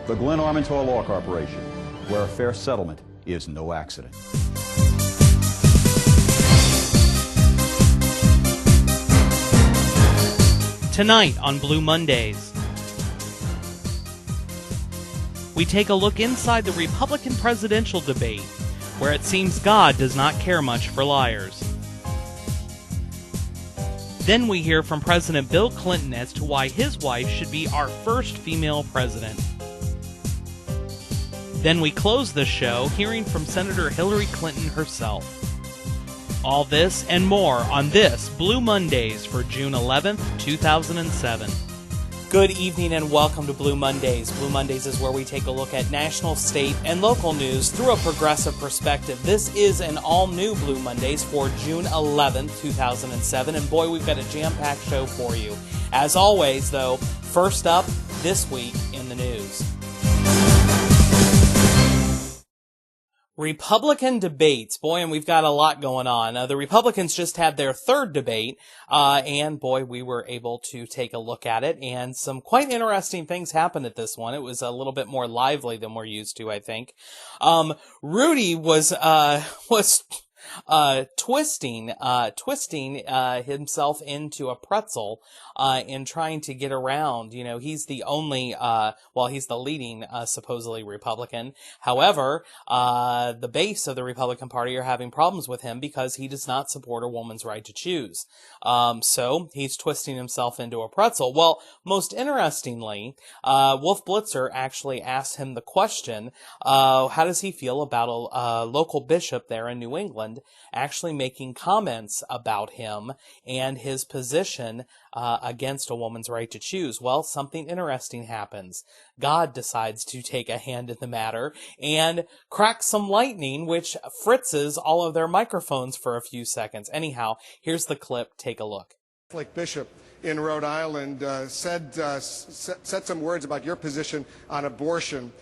the Glen Armentor Law Corporation, where a fair settlement is no accident. Tonight on Blue Mondays, we take a look inside the Republican presidential debate, where it seems God does not care much for liars. Then we hear from President Bill Clinton as to why his wife should be our first female president. Then we close the show hearing from Senator Hillary Clinton herself. All this and more on this Blue Mondays for June 11th, 2007. Good evening and welcome to Blue Mondays. Blue Mondays is where we take a look at national, state, and local news through a progressive perspective. This is an all-new Blue Mondays for June 11th, 2007, and boy, we've got a jam-packed show for you. As always, though, first up, this week in the news. Republican debates. Boy, and we've got a lot going on. The Republicans just had their third debate, and boy, we were able to take a look at it, and some quite interesting things happened at this one. It was a little bit more lively than we're used to, I think. Rudy was twisting himself into a pretzel, in trying to get around. You know, he's the only, he's the leading, supposedly Republican. However, the base of the Republican Party are having problems with him because he does not support a woman's right to choose. So he's twisting himself into a pretzel. Well, most interestingly, Wolf Blitzer actually asked him the question, how does he feel about a local bishop there in New England actually making comments about him and his position against a woman's right to choose? Well, something interesting happens. God decides to take a hand in the matter and crack some lightning, which fritzes all of their microphones for a few seconds. Anyhow, here's the clip. Take a look. Catholic bishop in Rhode Island said some words about your position on abortion,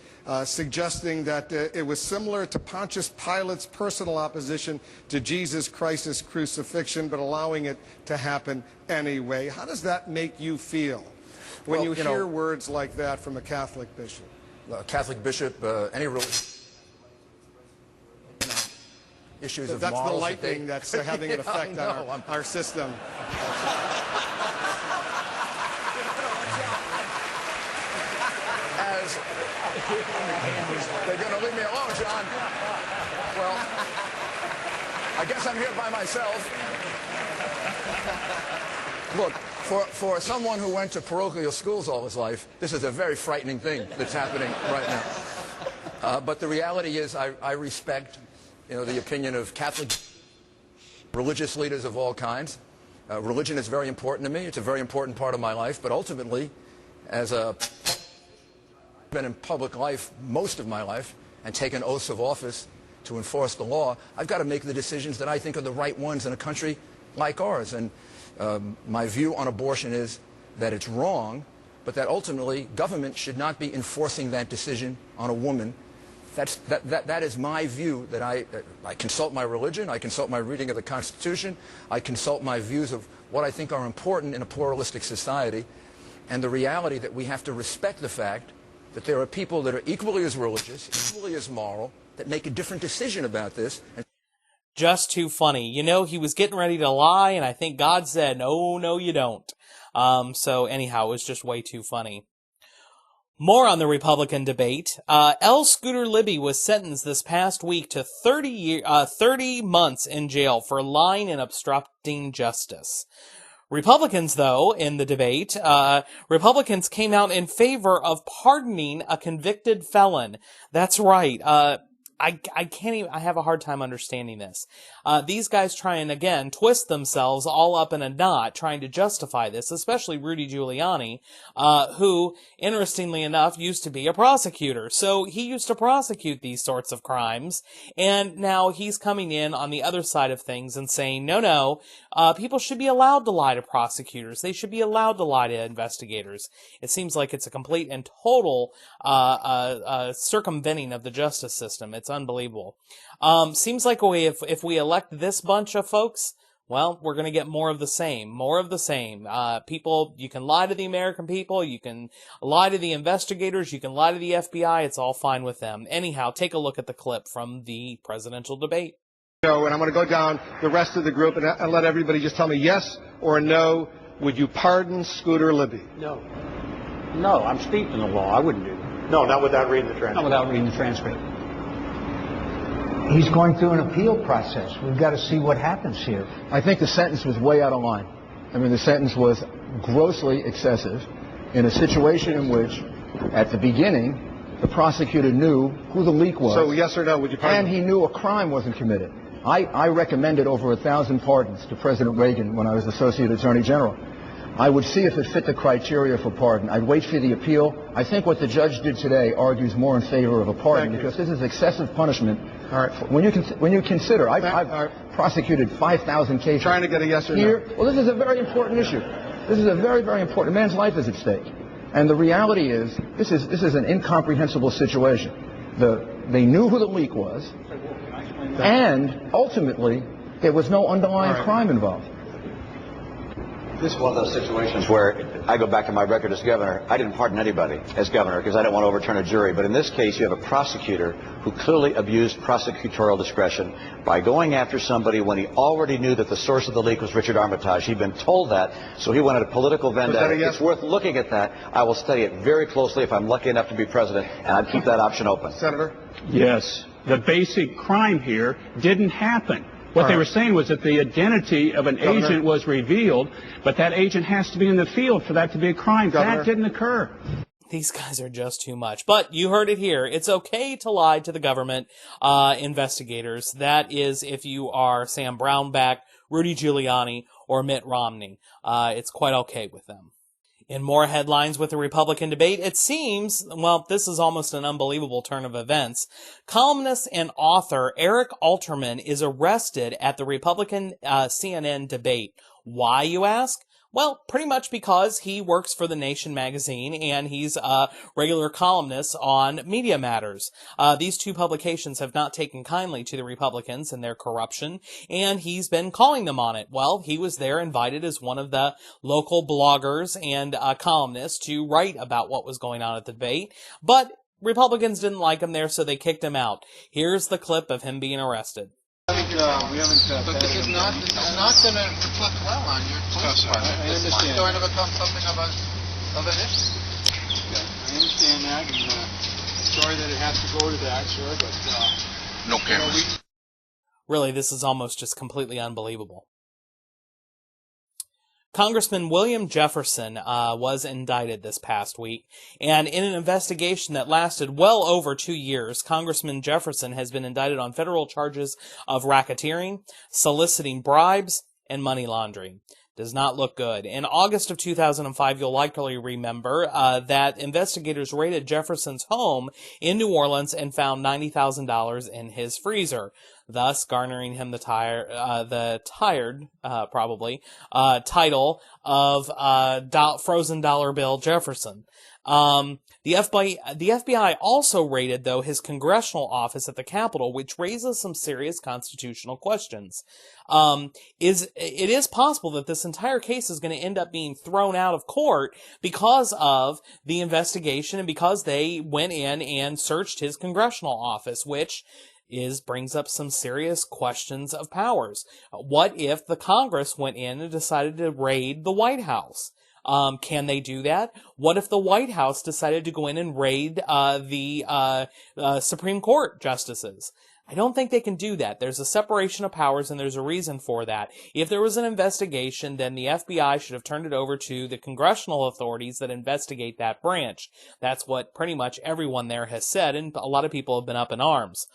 suggesting that it was similar to Pontius Pilate's personal opposition to Jesus Christ's crucifixion, but allowing it to happen anyway. How does that make you feel when you hear words like that from a Catholic bishop? A Catholic bishop, any religion, issues of that's morals. The lightning that's having an effect on our system. They're going to leave me alone, John. Well, I guess I'm here by myself. Look, for someone who went to parochial schools all his life, this is a very frightening thing that's happening right now. But the reality is I respect, the opinion of Catholic religious leaders of all kinds. Religion is very important to me. It's a very important part of my life. But ultimately, as I've been in public life most of my life and taken oaths of office to enforce the law, I've got to make the decisions that I think are the right ones in a country like ours. And my view on abortion is that it's wrong, but that ultimately government should not be enforcing that decision on a woman. That is my view. That I consult my religion, I consult my reading of the Constitution, I consult my views of what I think are important in a pluralistic society, and the reality that we have to respect the fact that there are people that are equally as religious, equally as moral, that make a different decision about this. Just too funny. He was getting ready to lie, and I think God said, no, you don't. So anyhow, it was just way too funny. More on the Republican debate. L. Scooter Libby was sentenced this past week to 30 months in jail for lying and obstructing justice. Republicans, though, in the debate, Republicans came out in favor of pardoning a convicted felon. That's right. I can't even, I have a hard time understanding this. These guys try and, again, twist themselves all up in a knot trying to justify this, especially Rudy Giuliani, who, interestingly enough, used to be a prosecutor. So he used to prosecute these sorts of crimes, and now he's coming in on the other side of things and saying, no, people should be allowed to lie to prosecutors. They should be allowed to lie to investigators. It seems like it's a complete and total circumventing of the justice system. It's unbelievable. Seems like if we elect this bunch of folks, well, we're going to get more of the same. More of the same. People, you can lie to the American people, you can lie to the investigators, you can lie to the FBI, it's all fine with them. Anyhow, take a look at the clip from the presidential debate. And I'm going to go down the rest of the group and let everybody just tell me yes or no. Would you pardon Scooter Libby? No. No, I'm steeped in the law. I wouldn't do that. No, not without reading the transcript. Not without reading the transcript. He's going through an appeal process. We've got to see what happens here. I think the sentence was way out of line. I mean, the sentence was grossly excessive in a situation in which, at the beginning, the prosecutor knew who the leak was. So yes or no, would you pardon And he knew a crime wasn't committed. I recommended over 1,000 pardons to President Reagan when I was Associate Attorney General. I would see if it fit the criteria for pardon. I'd wait for the appeal. I think what the judge did today argues more in favor of a pardon because this is excessive punishment. All right. When you consider, I've prosecuted 5,000 cases. Trying to get a yes or here. no. Well, this is a very important issue. This is a very, very important. A man's life is at stake. And the reality is, this is an incomprehensible situation. They knew who the leak was, and ultimately, there was no underlying crime involved. This is one of those situations where I go back to my record as governor. I didn't pardon anybody as governor because I didn't want to overturn a jury. But in this case, you have a prosecutor who clearly abused prosecutorial discretion by going after somebody when he already knew that the source of the leak was Richard Armitage. He'd been told that, so he wanted a political vendetta. Yes? It's worth looking at that. I will study it very closely if I'm lucky enough to be president, and I'd keep that option open. Senator? Yes. The basic crime here didn't happen. What they were saying was that the identity of an agent was revealed, but that agent has to be in the field for that to be a crime. That didn't occur. These guys are just too much. But you heard it here. It's okay to lie to the government investigators. That is if you are Sam Brownback, Rudy Giuliani, or Mitt Romney. It's quite okay with them. In more headlines with the Republican debate, it seems, well, this is almost an unbelievable turn of events. Columnist and author Eric Alterman is arrested at the Republican CNN debate. Why, you ask? Well, pretty much because he works for The Nation magazine and he's a regular columnist on Media Matters. These two publications have not taken kindly to the Republicans and their corruption, and he's been calling them on it. Well, he was there invited as one of the local bloggers and columnists to write about what was going on at the debate, but Republicans didn't like him there, so they kicked him out. Here's the clip of him being arrested. But this is not going to reflect well on your police department. This is going to become something of an issue. Yeah, I understand that, and sorry that it has to go to that, sure, but no cameras. Really, this is almost just completely unbelievable. Congressman William Jefferson was indicted this past week, and in an investigation that lasted well over 2 years, Congressman Jefferson has been indicted on federal charges of racketeering, soliciting bribes, and money laundering. Does not look good. In August of 2005, you'll likely remember that investigators raided Jefferson's home in New Orleans and found $90,000 in his freezer, thus garnering him the title of Frozen Dollar Bill Jefferson. The FBI also raided, though, his congressional office at the Capitol, which raises some serious constitutional questions. It is possible that this entire case is going to end up being thrown out of court because of the investigation and because they went in and searched his congressional office, which brings up some serious questions of powers. What if the Congress went in and decided to raid the White House? Can they do that? What if the White House decided to go in and raid the Supreme Court justices? I don't think they can do that. There's a separation of powers, and there's a reason for that. If there was an investigation, then the FBI should have turned it over to the congressional authorities that investigate that branch. That's what pretty much everyone there has said, and a lot of people have been up in arms.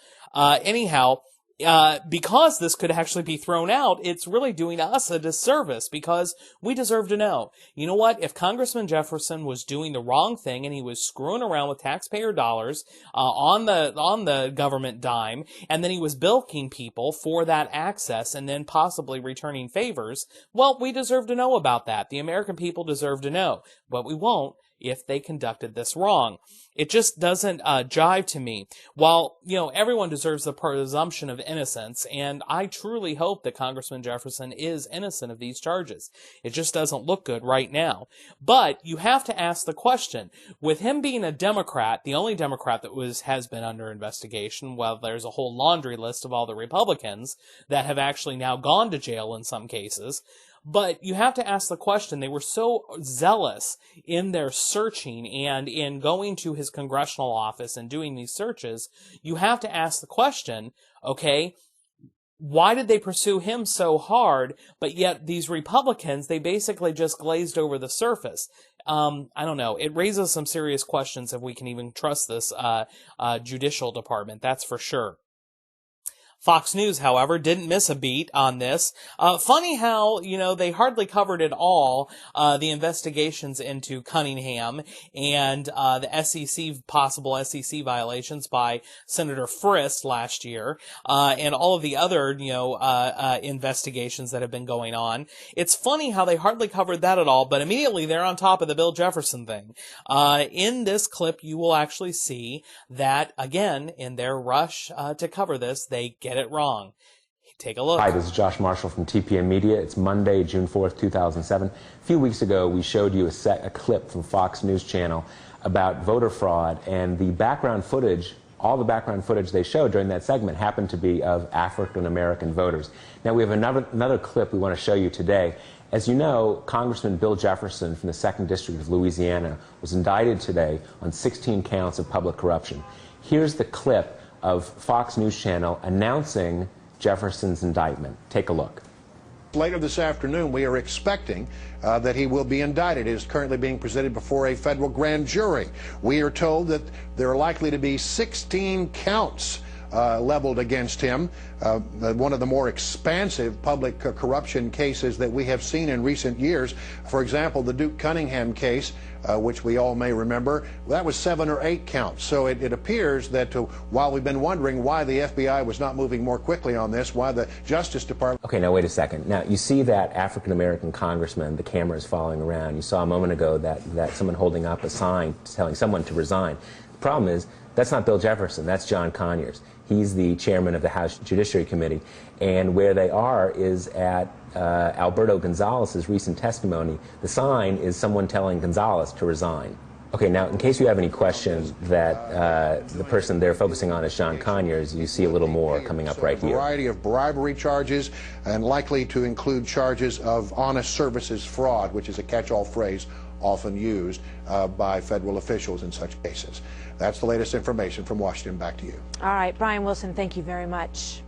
Because this could actually be thrown out, it's really doing us a disservice because we deserve to know. You know what? If Congressman Jefferson was doing the wrong thing and he was screwing around with taxpayer dollars on the government dime, and then he was bilking people for that access and then possibly returning favors, well, we deserve to know about that. The American people deserve to know, but we won't if they conducted this wrong. It just doesn't jive to me. While, everyone deserves the presumption of innocence, and I truly hope that Congressman Jefferson is innocent of these charges. It just doesn't look good right now. But you have to ask the question, with him being a Democrat, the only Democrat that has been under investigation, well, there's a whole laundry list of all the Republicans that have actually now gone to jail in some cases. But you have to ask the question, they were so zealous in their searching and in going to his congressional office and doing these searches, you have to ask the question, okay, why did they pursue him so hard, but yet these Republicans, they basically just glazed over the surface? I don't know. It raises some serious questions if we can even trust this judicial department, that's for sure. Fox News, however, didn't miss a beat on this. Funny how, they hardly covered at all, the investigations into Cunningham and, the SEC, possible SEC violations by Senator Frist last year, and all of the other, investigations that have been going on. It's funny how they hardly covered that at all, but immediately they're on top of the Bill Jefferson thing. In this clip, you will actually see that, again, in their rush, to cover this, they get it wrong. Take a look. Hi, this is Josh Marshall from TPM Media. It's Monday, June 4th, 2007. A few weeks ago, we showed you a clip from Fox News Channel about voter fraud, and the background footage, all the background footage they showed during that segment happened to be of African-American voters. Now, we have another clip we want to show you today. As you know, Congressman Bill Jefferson from the 2nd District of Louisiana was indicted today on 16 counts of public corruption. Here's the clip of Fox News Channel announcing Jefferson's indictment. Take a look. Later this afternoon, we are expecting that he will be indicted. It is currently being presented before a federal grand jury. We are told that there are likely to be 16 counts leveled against him, one of the more expansive public corruption cases that we have seen in recent years. For example, the Duke Cunningham case, which we all may remember, that was 7 or 8 counts. So it appears that while we've been wondering why the FBI was not moving more quickly on this, why the Justice Department... Okay, now wait a second. Now, you see that African-American congressman, the camera is following around. You saw a moment ago that someone holding up a sign telling someone to resign. The problem is, that's not Bill Jefferson, that's John Conyers. He's the chairman of the House Judiciary Committee, and where they are is at Alberto Gonzalez's recent testimony. The sign is someone telling Gonzalez to resign. Okay, now in case you have any questions that the person they're focusing on is John Conyers, you see a little more coming up right here. A variety of bribery charges and likely to include charges of honest services fraud, which is a catch-all phrase often used by federal officials in such cases. That's the latest information from Washington. Back to you. All right, Brian Wilson, thank you very much.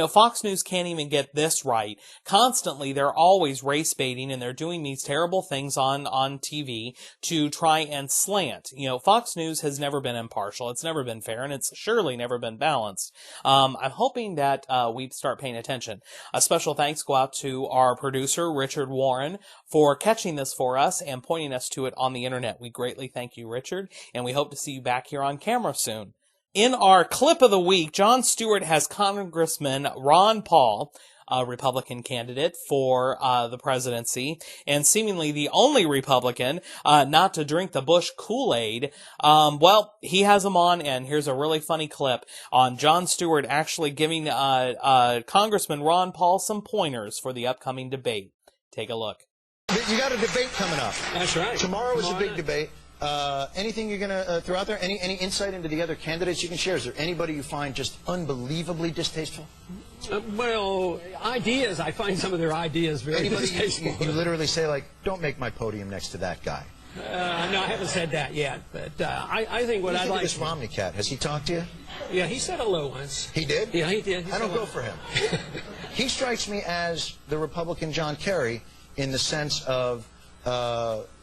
Fox News can't even get this right. Constantly, they're always race baiting, and they're doing these terrible things on TV to try and slant. Fox News has never been impartial. It's never been fair, and it's surely never been balanced. I'm hoping that we start paying attention. A special thanks go out to our producer, Richard Warren, for catching this for us and pointing us to it on the internet. We greatly thank you, Richard, and we hope to see you back here on camera soon. In our clip of the week, Jon Stewart has Congressman Ron Paul, a Republican candidate for the presidency, and seemingly the only Republican not to drink the Bush Kool-Aid. Well, he has him on, and here's a really funny clip on Jon Stewart actually giving Congressman Ron Paul some pointers for the upcoming debate. Take a look. You got a debate coming up. That's right. Tomorrow is a big debate. Anything you're going to throw out there? Any insight into the other candidates you can share? Is there anybody you find just unbelievably distasteful? Well, ideas. I find some of their ideas very distasteful. You literally say, like, don't make my podium next to that guy. No, I haven't said that yet. But I think what I'd like... this Romney cat, has he talked to you? Yeah, he said hello once. He did? Yeah, he did. I don't go for him. He strikes me as the Republican John Kerry in the sense of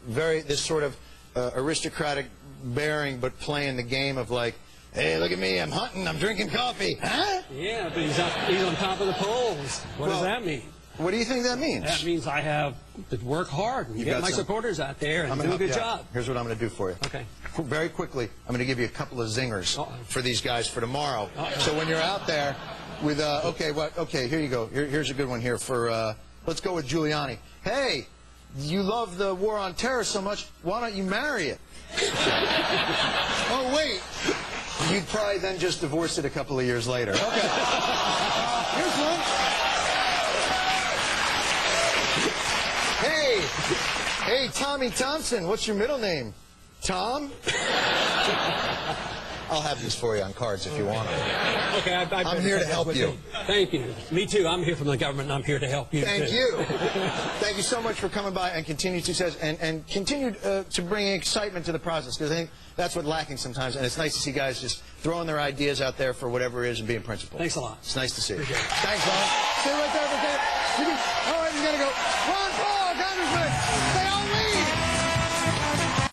this sort of aristocratic bearing, but playing the game of like, hey, look at me, I'm hunting, I'm drinking coffee. Huh? Yeah, but he's on top of the polls. What does that mean? What do you think that means? That means I have to work hard and get my supporters out there and do a good job. Here's what I'm going to do for you. Okay. Very quickly, I'm going to give you a couple of zingers for these guys for tomorrow. So when you're out there with, okay, here you go. Here's a good one here for, let's go with Giuliani. Hey, you love the war on terror so much, why don't you marry it? Oh, wait. You'd probably then just divorce it a couple of years later. Okay. Here's one. Hey, Tommy Thompson, what's your middle name? Tom? I'll have these for you on cards if you want them. Okay, I'm here to help you. Thank you. Me too. I'm here from the government, and I'm here to help you. Thank you. Thank you so much for coming by, and continued success, and continue to bring excitement to the process, because I think that's what's lacking sometimes, and it's nice to see guys just throwing their ideas out there for whatever it is and being principled. Thanks a lot. It's nice to see you. Appreciate it. Thanks, Ron. Stay right there for a second. All right, you gotta go. Ron Paul, Congressman, stay on lead.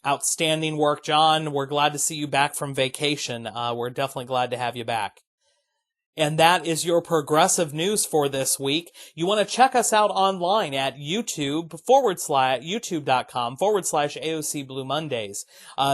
Outstanding work, John. We're glad to see you back from vacation. We're definitely glad to have you back. And that is your progressive news for this week. You want to check us out online at youtube.com/AOC Blue Mondays.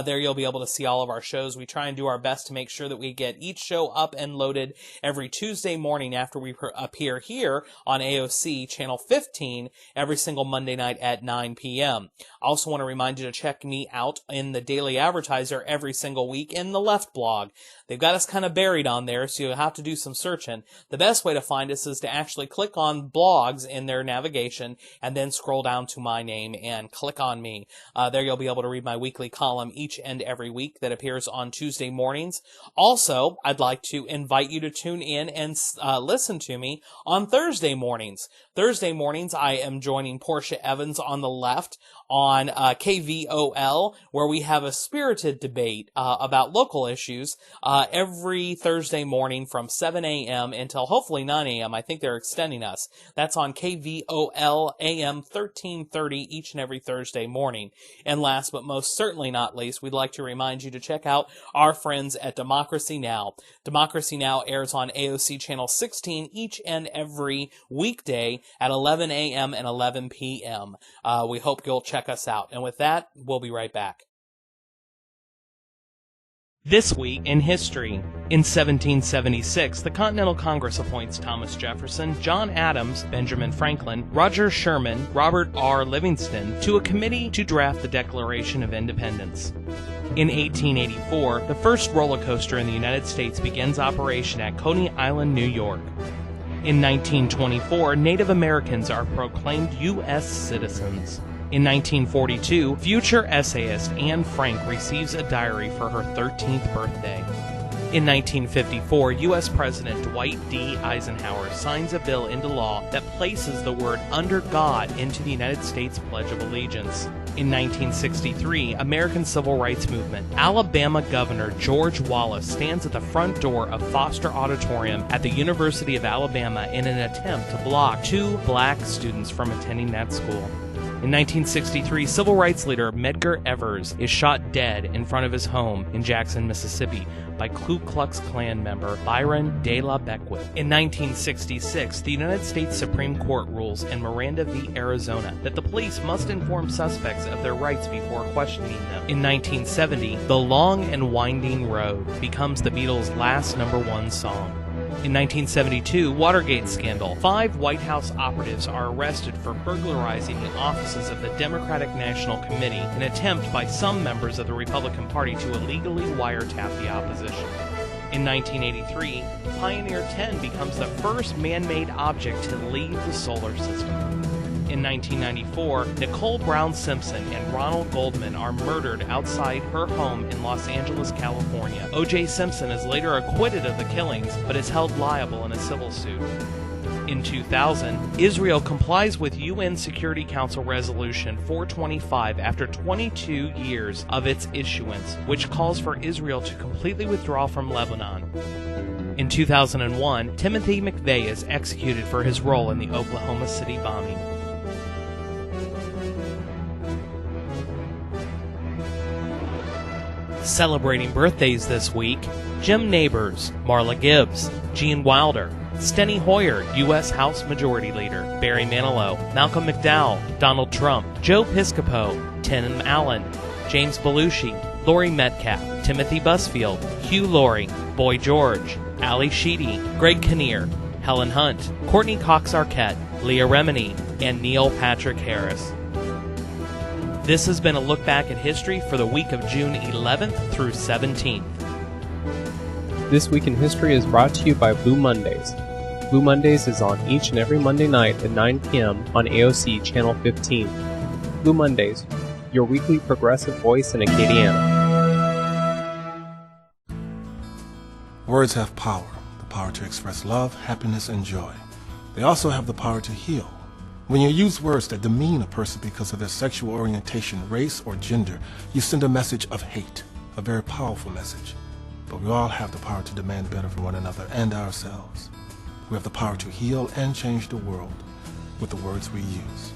There you'll be able to see all of our shows. We try and do our best to make sure that we get each show up and loaded every Tuesday morning after we appear here on AOC Channel 15 every single Monday night at 9 p.m. I also want to remind you to check me out in the Daily Advertiser every single week in the Left blog. They've got us kind of buried on there, so you'll have to do some searching. The best way to find us is to actually click on blogs in their navigation and then scroll down to my name and click on me. There you'll be able to read my weekly column each and every week that appears on Tuesday mornings. Also, I'd like to invite you to tune in and listen to me on Thursday mornings. Thursday mornings, I am joining Portia Evans on the Left on KVOL, where we have a spirited debate about local issues every Thursday morning from 7 a.m. until hopefully 9 a.m. I think they're extending us. That's on KVOL AM 1330 each and every Thursday morning. And last but most certainly not least, we'd like to remind you to check out our friends at Democracy Now! Democracy Now! Airs on AOC Channel 16 each and every weekday at 11 a.m. and 11 p.m. We hope you'll check us out. And with that, we'll be right back. This week in history. In 1776, the Continental Congress appoints Thomas Jefferson, John Adams, Benjamin Franklin, Roger Sherman, Robert R. Livingston to a committee to draft the Declaration of Independence. In 1884, the first roller coaster in the United States begins operation at Coney Island, New York. In 1924, Native Americans are proclaimed U.S. citizens. In 1942, future essayist Anne Frank receives a diary for her 13th birthday. In 1954, U.S. President Dwight D. Eisenhower signs a bill into law that places the word "under God" into the United States Pledge of Allegiance. In 1963, American Civil Rights Movement. Alabama Governor George Wallace stands at the front door of Foster Auditorium at the University of Alabama in an attempt to block 2 black students from attending that school. In 1963, civil rights leader Medgar Evers is shot dead in front of his home in Jackson, Mississippi by Ku Klux Klan member Byron De La Beckwith. In 1966, the United States Supreme Court rules in Miranda v. Arizona that the police must inform suspects of their rights before questioning them. In 1970, The Long and Winding Road becomes the Beatles' last #1 song. In 1972, Watergate scandal. 5 White House operatives are arrested for burglarizing the offices of the Democratic National Committee, an attempt by some members of the Republican Party to illegally wiretap the opposition. In 1983, Pioneer 10 becomes the first man-made object to leave the solar system. In 1994, Nicole Brown Simpson and Ronald Goldman are murdered outside her home in Los Angeles, California. O.J. Simpson is later acquitted of the killings, but is held liable in a civil suit. In 2000, Israel complies with UN Security Council Resolution 425 after 22 years of its issuance, which calls for Israel to completely withdraw from Lebanon. In 2001, Timothy McVeigh is executed for his role in the Oklahoma City bombing. Celebrating birthdays this week: Jim Nabors, Marla Gibbs, Gene Wilder, Steny Hoyer, U.S. House Majority Leader, Barry Manilow, Malcolm McDowell, Donald Trump, Joe Piscopo, Tim Allen, James Belushi, Laurie Metcalf, Timothy Busfield, Hugh Laurie, Boy George, Ali Sheedy, Greg Kinnear, Helen Hunt, Courtney Cox Arquette, Leah Remini, and Neil Patrick Harris. This has been a look back at history for the week of June 11th through 17th. This Week in History is brought to you by Blue Mondays. Blue Mondays is on each and every Monday night at 9 p.m. on AOC Channel 15. Blue Mondays, your weekly progressive voice in Acadiana. Words have power, the power to express love, happiness, and joy. They also have the power to heal. When you use words that demean a person because of their sexual orientation, race, or gender, you send a message of hate, a very powerful message. But we all have the power to demand better from one another and ourselves. We have the power to heal and change the world with the words we use.